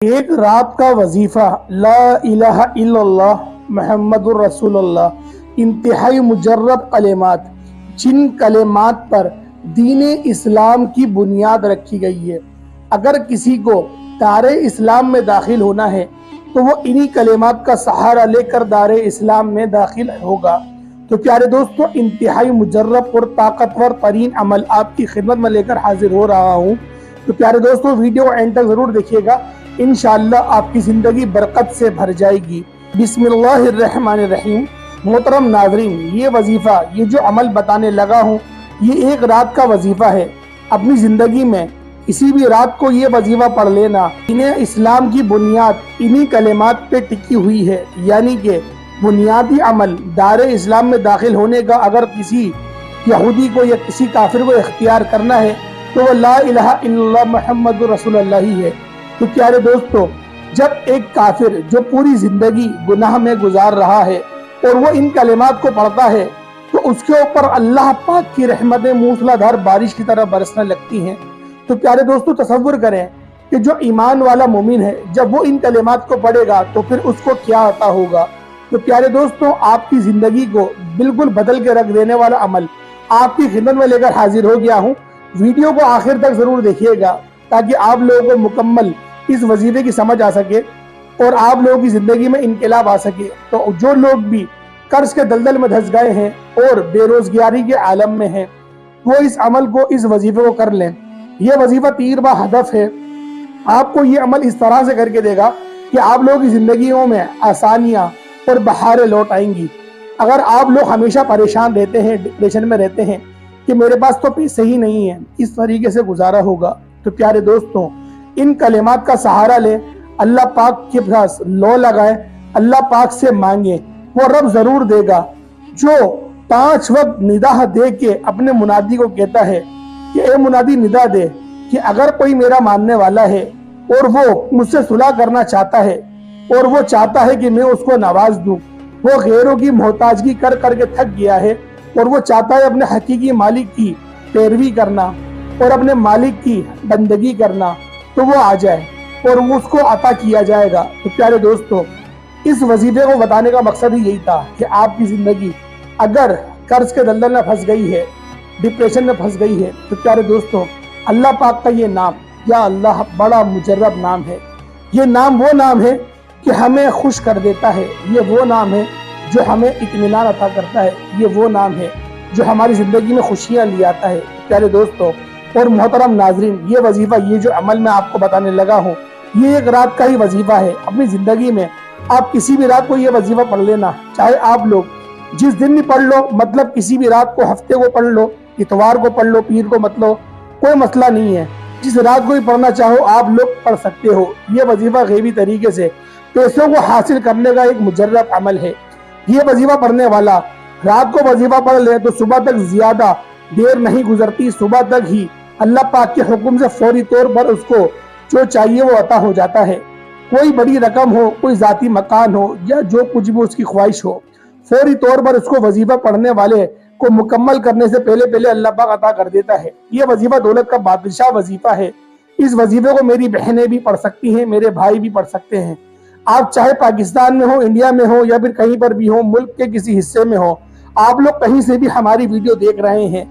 ایک رات کا وظیفہ لا الہ الا اللہ محمد رسولullah انتہائی مجرب کلمات، جن کلمات پر دین اسلام کی بنیاد رکھی گئی ہے۔ اگر کسی کو دار اسلام میں داخل ہونا ہے تو وہ انہی کلمات کا سہارا لے کر دار اسلام میں داخل ہوگا۔ تو پیارے دوستو، انتہائی مجرب اور طاقتور ترین عمل آپ کی خدمت میں لے کر حاضر ہو رہا ہوں۔ تو پیارے دوستو، ویڈیو اینڈ تک ضرور دیکھیے گا، انشاءاللہ آپ کی زندگی برکت سے بھر جائے گی۔ بسم اللہ الرحمن الرحیم۔ محترم ناظرین، یہ وظیفہ، یہ جو عمل بتانے لگا ہوں، یہ ایک رات کا وظیفہ ہے۔ اپنی زندگی میں کسی بھی رات کو یہ وظیفہ پڑھ لینا، انہیں اسلام کی بنیاد انہی کلمات پہ ٹکی ہوئی ہے، یعنی کہ بنیادی عمل دار اسلام میں داخل ہونے کا اگر کسی یہودی کو یا کسی کافر کو اختیار کرنا ہے تو وہ لا الہ الا اللہ محمد رسول اللہ ہی ہے۔ تو پیارے دوستو، جب ایک کافر جو پوری زندگی گناہ میں گزار رہا ہے اور وہ ان کلمات کو پڑھتا ہے تو اس کے اوپر اللہ پاک کی رحمتیں موسلا دھار بارش کی طرح برسنے لگتی ہیں۔ تو پیارے دوستو، تصور کریں کہ جو ایمان والا مومن ہے، جب وہ ان کلمات کو پڑھے گا تو پھر اس کو کیا عطا ہوگا۔ تو پیارے دوستو، آپ کی زندگی کو بالکل بدل کے رکھ دینے والا عمل آپ کی خدمت میں لے کر حاضر ہو گیا ہوں۔ ویڈیو کو آخر تک ضرور دیکھیے گا تاکہ آپ لوگوں کو مکمل اس وظیفے کی سمجھ آ سکے اور آپ لوگوں کی زندگی میں انقلاب آ سکے۔ تو جو لوگ بھی قرض کے دلدل میں دھس گئے ہیں اور بے روزگاری کے عالم میں ہیں، وہ اس عمل کو، اس وظیفے کو کر لیں۔ یہ وظیفہ تیر با ہدف ہے۔ آپ کو یہ عمل اس طرح سے کر کے دے گا کہ آپ لوگوں کی زندگیوں میں آسانیاں اور بہاریں لوٹ آئیں گی۔ اگر آپ لوگ ہمیشہ پریشان رہتے ہیں، ڈپریشن میں رہتے ہیں کہ میرے پاس تو پیسے ہی نہیں ہیں، اس طریقے سے گزارا ہوگا، تو پیارے دوستوں، ان کلمات کا سہارا لیں، اللہ پاک کے پاس لو لگائیں، اللہ پاک سے مانگیں، وہ رب ضرور دے گا۔ جو 5 وقت ندا دے کے اپنے منادی کو کہتا ہے کہ اے منادی، ندا دے کہ اگر کوئی میرا ماننے والا ہے اور وہ مجھ سے صلح کرنا چاہتا ہے اور وہ چاہتا ہے کہ میں اس کو نواز دوں، وہ غیروں کی محتاجگی کر کر کے تھک گیا ہے اور وہ چاہتا ہے اپنے حقیقی مالک کی پیروی کرنا اور اپنے مالک کی بندگی کرنا، تو وہ آ جائے اور اس کو عطا کیا جائے گا۔ تو پیارے دوستو، اس وظیفے کو بتانے کا مقصد ہی یہی تھا کہ آپ کی زندگی اگر قرض کے دلدل میں پھنس گئی ہے، ڈپریشن میں پھنس گئی ہے، تو پیارے دوستو، اللہ پاک کا یہ نام یا اللہ بڑا مجرب نام ہے۔ یہ نام وہ نام ہے کہ ہمیں خوش کر دیتا ہے، یہ وہ نام ہے جو ہمیں اطمینان عطا کرتا ہے، یہ وہ نام ہے جو ہماری زندگی میں خوشیاں لے آتا ہے۔ پیارے دوستو اور محترم ناظرین، یہ وظیفہ، یہ جو عمل میں آپ کو بتانے لگا ہوں، یہ ایک رات کا ہی وظیفہ ہے۔ اپنی زندگی میں آپ کسی بھی رات کو یہ وظیفہ پڑھ لینا، چاہے آپ لوگ جس دن بھی پڑھ لو، مطلب کسی بھی رات کو، ہفتے کو پڑھ لو، اتوار کو پڑھ لو، پیر کو مت لو، کوئی مسئلہ نہیں ہے۔ جس رات کو بھی پڑھنا چاہو آپ لوگ پڑھ سکتے ہو۔ یہ وظیفہ غیبی طریقے سے پیسوں کو حاصل کرنے کا ایک مجرب عمل ہے۔ یہ وظیفہ پڑھنے والا رات کو وظیفہ پڑھ لے تو صبح تک زیادہ دیر نہیں گزرتی، صبح تک ہی اللہ پاک کے حکم سے فوری طور پر اس کو جو چاہیے وہ عطا ہو جاتا ہے۔ کوئی بڑی رقم ہو، کوئی ذاتی مکان ہو یا جو کچھ بھی اس کی خواہش ہو، فوری طور پر اس کو وظیفہ پڑھنے والے کو مکمل کرنے سے پہلے اللہ پاک عطا کر دیتا ہے۔ یہ وظیفہ دولت کا بادشاہ وظیفہ ہے۔ اس وظیفے کو میری بہنیں بھی پڑھ سکتی ہیں، میرے بھائی بھی پڑھ سکتے ہیں۔ آپ چاہے پاکستان میں ہو، انڈیا میں ہو یا پھر کہیں پر بھی ہو، ملک کے کسی حصے میں ہو، آپ لوگ کہیں سے بھی ہماری ویڈیو دیکھ رہے ہیں،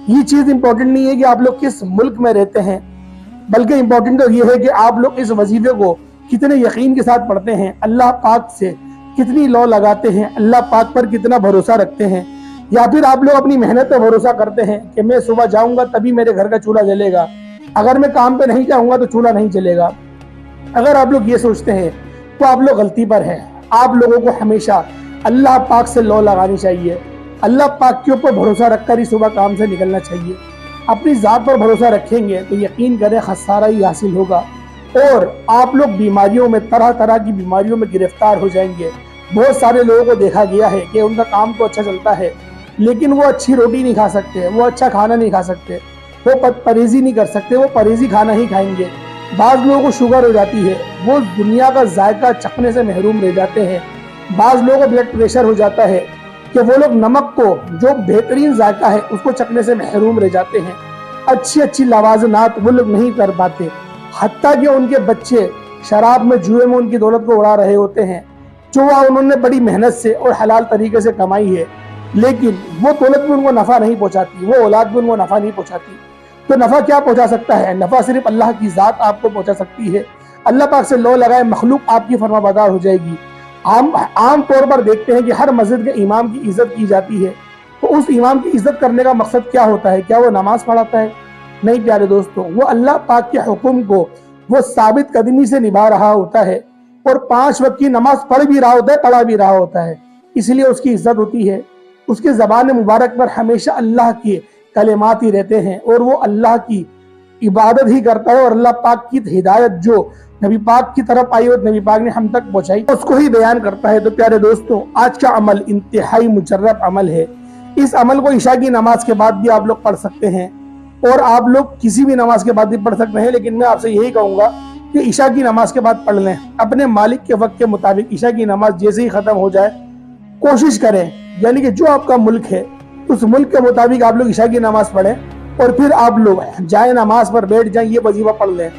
یہ چیز امپورٹنٹ نہیں ہے کہ آپ لوگ کس ملک میں رہتے ہیں، بلکہ امپورٹنٹ تو یہ ہے کہ آپ لوگ اس وظیفے کو کتنے یقین کے ساتھ پڑھتے ہیں، اللہ پاک سے کتنی لو لگاتے ہیں، اللہ پاک پر کتنا بھروسہ رکھتے ہیں، یا پھر آپ لوگ اپنی محنت پہ بھروسہ کرتے ہیں کہ میں صبح جاؤں گا تبھی میرے گھر کا چولہا جلے گا، اگر میں کام پہ نہیں جاؤں گا تو چولہا نہیں جلے گا۔ اگر آپ لوگ یہ سوچتے ہیں تو آپ لوگ غلطی پر ہیں۔ آپ لوگوں کو ہمیشہ اللہ پاک سے لو لگانی چاہیے، اللہ پاک کے اوپر بھروسہ رکھ کر ہی صبح کام سے نکلنا چاہیے۔ اپنی ذات پر بھروسہ رکھیں گے تو یقین کریں خسارہ ہی حاصل ہوگا اور آپ لوگ بیماریوں میں، طرح طرح کی بیماریوں میں گرفتار ہو جائیں گے۔ بہت سارے لوگوں کو دیکھا گیا ہے کہ ان کا کام تو اچھا چلتا ہے لیکن وہ اچھی روٹی نہیں کھا سکتے، وہ اچھا کھانا نہیں کھا سکتے، وہ پرہیزی نہیں کر سکتے، وہ پرہیزی کھانا ہی کھائیں گے۔ بعض لوگوں کو شوگر ہو جاتی ہے، وہ دنیا کا ذائقہ چکھنے سے محروم رہ جاتے ہیں۔ بعض لوگوں کو بلڈ پریشر ہو جاتا ہے کہ وہ لوگ نمک کو، جو بہترین ذائقہ ہے، اس کو چکھنے سے محروم رہ جاتے ہیں۔ اچھی لوازنات وہ لوگ نہیں کر پاتے، حتیٰ کہ ان کے بچے शराब में, जुए में उनकी दौलत को उड़ा रहे होते हैं, जो उन्होंने बड़ी मेहनत से और हलाल तरीके से कमाई है, लेकिन वो दौलत भी उनको नफ़ा नहीं पहुंचाती, वो औलाद भी उनको नफ़ा नहीं पहुंचाती। तो नफ़ा क्या पहुंचा सकता है? नफ़ा सिर्फ अल्लाह की ज़ात आपको पहुंचा सकती है। अल्लाह पाक से लो लगाए मखलूक आपकी फरमाबरदार हो जाएगी। आम तौर पर देखते हैं कि हर मस्जिद के इमाम की इज्जत की जाती है, तो उस इमाम की इज्जत करने का मकसद क्या होता है? क्या वो नमाज पढ़ाता है? नहीं प्यारे दोस्तों, वो अल्लाह पाक के हुक्म को वो साबित कदमी से निभा रहा होता है और 5 वक्त की नमाज पढ़ भी रहा होता है, पढ़ा भी रहा होता है, इसलिए उसकी इज्जत होती है। उसके ज़बान मुबारक पर हमेशा अल्लाह के कलेमात ही रहते हैं और वो अल्लाह की इबादत ही करता है और अल्लाह पाक की हिदायत जो नबी पाक की तरफ आई और नबी पाक ने हम तक पहुंचाई उसको ही बयान करता है। तो प्यारे दोस्तों, आज का अमल इंतहाई मुजर्रब अमल है। इस अमल को इशा की नमाज के बाद भी आप लोग पढ़ सकते हैं और आप लोग किसी भी नमाज के बाद भी पढ़ सकते हैं, लेकिन मैं आपसे यही कहूँगा कि इशा की नमाज के बाद पढ़ लें। अपने मालिक के वक्त के मुताबिक इशा की नमाज जैसे ही ख़त्म हो जाए कोशिश करें, यानी कि जो आपका मुल्क है उस मुल्क के मुताबिक आप लोग इशा की नमाज पढ़ें और फिर आप लोग जाए नमाज पर बैठ जाएं, ये वजीफा पढ़ लें।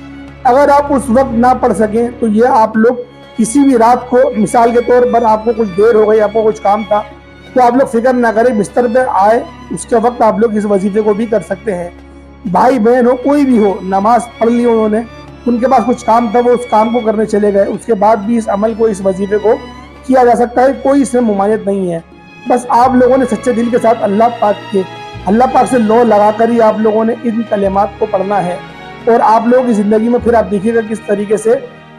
अगर आप उस वक्त ना पढ़ सकें तो ये आप लोग किसी भी रात को, मिसाल के तौर पर आपको कुछ देर हो गई, आपको कुछ काम था, तो आप लोग फिक्र ना करें, बिस्तर पे आए उसके वक्त आप लोग इस वजीफे को भी कर सकते हैं। भाई बहन हो, कोई भी हो, नमाज पढ़ ली उन्होंने, उनके पास कुछ काम था, वो उस काम को करने चले गए, उसके बाद भी इस अमल को, इस वजीफे को किया जा सकता है, कोई इसमें मुमानियत नहीं है। बस आप लोगों ने सच्चे दिल के साथ अल्लाह पाक से लो लगाकर ही आप लोगों ने इन कलेमात को पढ़ना है और आप लोगों की ज़िंदगी में फिर आप देखिएगा किस तरीके से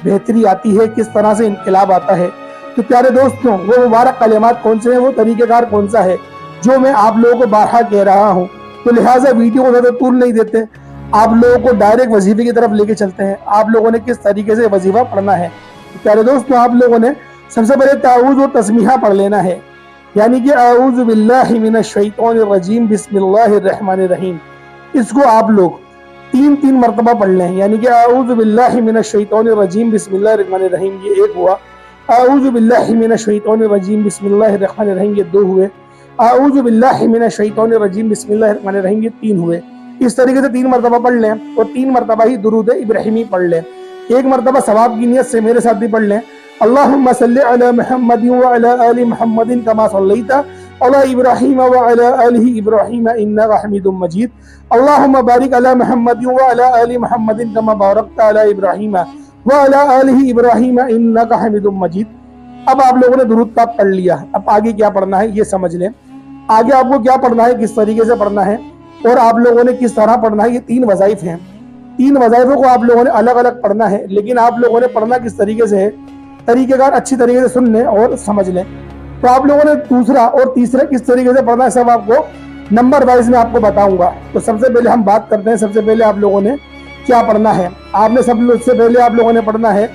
बेहतरी आती है, किस तरह से इनकलाब आता है। तो प्यारे दोस्तों, वो मुबारक कलेमात कौन से हैं, वो तरीक़ेकार कौन सा है जो मैं आप लोगों को बारहा कह रहा हूँ। तो लिहाजा वीडियो को ज़्यादा तूल नहीं देते, आप लोगों को डायरेक्ट वजीफे की तरफ लेके चलते हैं। आप लोगों ने किस तरीके से वजीफा पढ़ना है। तो प्यारे दोस्तों, आप लोगों ने सबसे पहले ताऊज़ और तस्मीहा पढ़ लेना है, यानी कि अऊज़ु बिल्लाहि मिनश शैतानिर रजीम बिस्मिल्लाहिर रहमानिर रहीम। इसको आप लोग 3 मरतबा पढ़ लें, यानी कि अऊज़ु बिल्लाहि मिनश शैतानिर रजीम बिस्मिल्लाहिर रहमानिर रहीम, ये एक हुआ। अऊज़ु बिल्लाहि मिनश शैतानिर रजीम बिस्मिल्लाहिर रहमानिर रहीम, ये 2 हुए। अऊज़ु बिल्लाहि मिनश शैतानिर रजीम बिस्मिल्लाहिर रहमानिर रहीम, ये 3 हुए। इस तरीके से 3 मरतबा पढ़ लें और 3 मरतबा ही दुरूद इब्राहिमी पढ़ लें। 1 मरतबा सवाब की नियत से मेरे साथ भी पढ़ लें। अल्लाहुम्मा सल्लि अला मुहम्मदिन व अला आलि मुहम्मदिन कमा सल्लैता अला इब्राहीम व अला आलि इब्राहीम इन्नका हमीदुम मजीद। अल्लाहुम्मा बारिक अला मुहम्मदिन व अला आलि मुहम्मदिन कमा बारकता अला इब्राहीम व अला आलि इब्राहीम इन्नका हमीदुम मजीद। अब आप लोगों ने दुरूद पाक पढ़ लिया, अब आगे क्या पढ़ना है ये समझ लें। आगे आपको क्या पढ़ना है, किस तरीके से पढ़ना है और आप लोगों ने किस तरह पढ़ना है। ये 3 वज़ाइफ हैं, 3 वज़ाइफों को आप लोगों ने अलग अलग पढ़ना है, लेकिन आप लोगों ने पढ़ना किस तरीके से है, तरीक़ेकार अच्छी तरीके से सुन लें और समझ लें। तो आप लोगों ने दूसरा और तीसरा किस तरीके से पढ़ना है सब आपको नंबर वाइज में आपको बताऊंगा। तो सबसे पहले हम बात करते हैं, सबसे पहले आप लोगों ने क्या पढ़ना है। आपने सबसे पहले आप लोगों ने पढ़ना है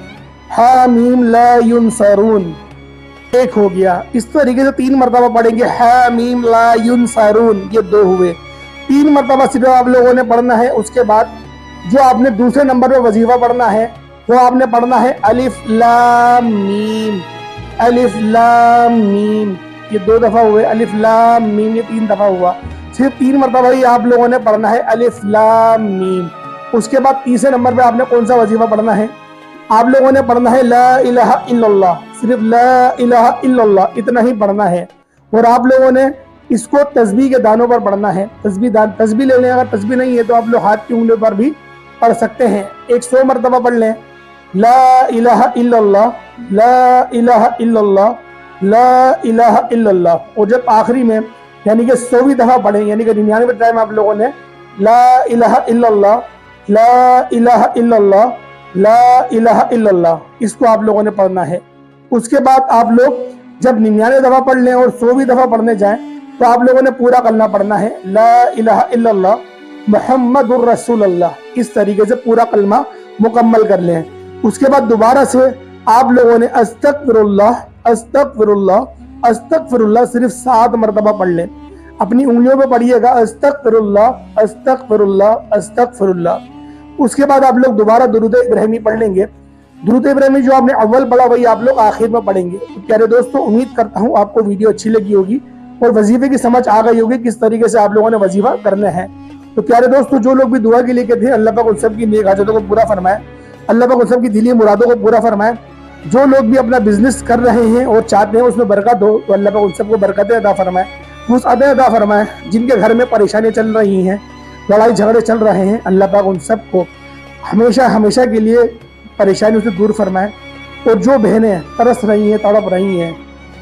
हामीम ला युनसरून, एक हो गया। इस तरीके से 3 मरतबा पढ़ेंगे, हामीम ला युनसरून, ये 2 हुए। 3 मरतबा सिर्फ आप लोगों ने पढ़ना है। उसके बाद जो आपने दूसरे नंबर पे वजीफा पढ़ना है वो आपने पढ़ना है अलिफ लाम मीम, अलिफ लाम मीम, ये 2 दफ़ा हुए। अलिफ लाम मीम, ये 3 दफ़ा हुआ। सिर्फ 3 मरतबा ही आप लोगों ने पढ़ना है अलिफ लाम मीम। उसके बाद तीसरे नंबर पे आपने कौन सा वजीफा पढ़ना है, आप लोगों ने पढ़ना है ला इलाहा इल्लल्लाह, सिर्फ ला इलाहा इल्लल्लाह इतना ही पढ़ना है। और आप लोगों ने इसको तस्बीह के दानों पर पढ़ना है। तस्बीह ले लें, अगर तस्बीह नहीं है तो आप लोग हाथ की उंगलियों पर भी पढ़ सकते हैं। 100 मरतबा पढ़ लें ला इलाहा इल्लल्लाह, ला इलाहा इल्लल्लाह, ला इलाहा इल्लल्लाह। और जब आखिरी में यानी कि 100वीं दफ़ा पढ़ें, यानी कि 99वें टाइम आप लोगों ने ला इलाहा इल्लल्लाह, ला इलाहा इल्लल्लाह, ला इलाहा इल्लल्लाह, इसको आप लोगों ने पढ़ना है। उसके बाद आप लोग जब 99 दफ़ा पढ़ लें और 100वीं दफ़ा पढ़ने जाएं तो आप लोगों ने पूरा कलमा पढ़ना है ला इलाहा इल्लल्लाह मुहम्मदुर रसूलुल्लाह, इस तरीके से पूरा कलमा मुकम्मल कर लें। उसके बाद दोबारा से आप लोगों ने अस्तगफिरुल्लाह, अस्तगफिरुल्लाह, अस्तगफिरुल्लाह सिर्फ 7 मरतबा पढ़ लें। अपनी उंगलियों पे पढ़िएगा अस्तगफिरुल्लाह, अस्तगफिरुल्लाह, अस्तगफिरुल्लाह। उसके बाद आप लोग दोबारा दुरूद इब्राहिमी पढ़ लेंगे। दुरूद इब्राहिमी जो आपने अव्वल पढ़ा वही आप लोग आखिर में पढ़ेंगे। तो प्यारे दोस्तों, उम्मीद करता हूँ आपको वीडियो अच्छी लगी होगी और वजीफे की समझ आ गई होगी किस तरीके से आप लोगों ने वजीफा करना है। तो प्यारे दोस्तों, जो लोग भी दुआ के लिए कहते हैं, अल्लाह पाक उन सब की नेक हाजतों को पूरा फरमाए। अल्लाह पाक उन सब की दिली मुरादों को पूरा फरमाए। जो लोग भी अपना बिजनेस कर रहे हैं और चाहते हैं उसमें बरकत हो, तो अल्लाह पाक उन सबको बरकतें अदा फरमाए, वुसअतें अदा फरमाए। जिनके घर में परेशानियाँ चल रही हैं, लड़ाई झगड़े चल रहे हैं, अल्लाह पाक उन सबको हमेशा हमेशा के लिए परेशानियों से दूर फरमाए। और जो बहनें तरस रही हैं, तड़प रही हैं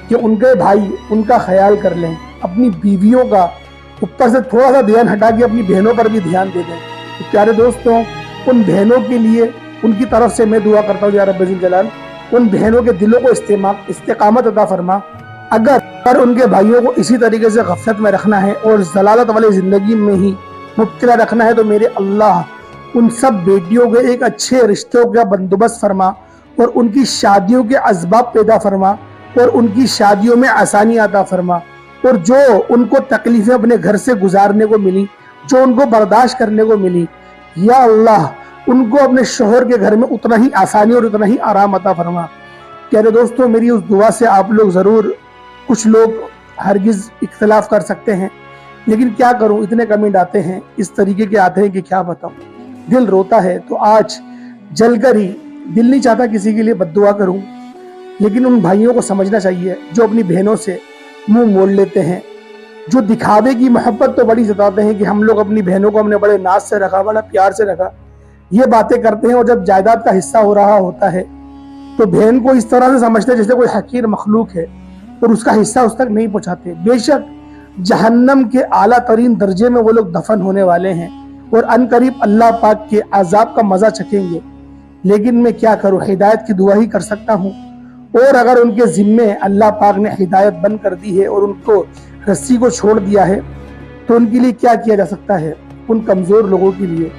कि उनके भाई उनका ख्याल कर लें, अपनी बीवियों का ऊपर से थोड़ा सा ध्यान हटा के अपनी बहनों पर भी ध्यान दे दें। तो प्यारे दोस्तों, उन बहनों के लिए उनकी तरफ से मैं दुआ करता हूँ या रब्बुल जलाल उन बहनों के दिलों को इस्तेकामत अता फरमा। अगर उनके भाइयों को इसी तरीके से गफलत में रखना है और जलालत वाली ज़िंदगी में ही मुब्तला रखना है, तो मेरे अल्लाह उन सब बेटियों के एक अच्छे रिश्तों का बंदोबस्त फरमा और उनकी शादियों के असबाब पैदा फरमा और उनकी शादियों में आसानी अता फरमा। और जो उनको तकलीफ़ें अपने घर से गुजारने को मिली, जो उनको बर्दाश्त करने को मिली, या अल्लाह उनको अपने शोहर के घर में उतना ही आसानी और उतना ही आराम अता फरमा। प्यारे दोस्तों, मेरी उस दुआ से आप लोग ज़रूर, कुछ लोग हरगिज़ इख्तिलाफ कर सकते हैं, लेकिन क्या करूं, इतने कमेंट आते हैं, इस तरीके के आते हैं कि क्या बताऊं, दिल रोता है। तो आज जलकर ही, दिल नहीं चाहता किसी के लिए बद्दुआ करूं, लेकिन उन भाइयों को समझना चाहिए जो अपनी बहनों से मुंह मोड़ लेते हैं, जो दिखावे की मोहब्बत तो बड़ी जताते हैं कि हम लोग अपनी बहनों को हमने बड़े नाज से रखा, बड़ा प्यार से रखा, ये बातें करते हैं। और जब जायदाद का हिस्सा हो रहा होता है तो बहन को इस तरह से समझते हैं जैसे कोई हकीर मखलूक है और उसका हिस्सा उस तक नहीं पहुंचाते। बेशक जहन्नम के आला तरीन दर्जे में वो लोग दफन होने वाले हैं और अनकरीब अल्लाह पाक के अजाब का मजा चखेंगे। लेकिन मैं क्या करूं, हिदायत की दुआ ही कर सकता हूं। और अगर उनके जिम्मे अल्लाह पाक ने हिदायत बंद कर दी है और उनको रस्सी को छोड़ दिया है, तो उनके लिए क्या किया जा सकता है, उन कमज़ोर लोगों के लिए।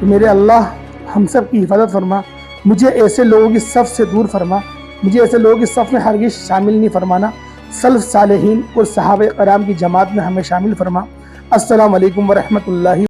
तो मेरे अल्लाह हम सब की हिफाजत फरमा, मुझे ऐसे लोगों की सफ़ से दूर फरमा, मुझे ऐसे लोगों की सफ़ में हरगिज़ शामिल नहीं फरमाना। सल्फ़ सालेहीन और सहाबे कराम की जमात में हमें शामिल फरमा। अस्सलामु अलैकुम व रहमतुल्लाहि।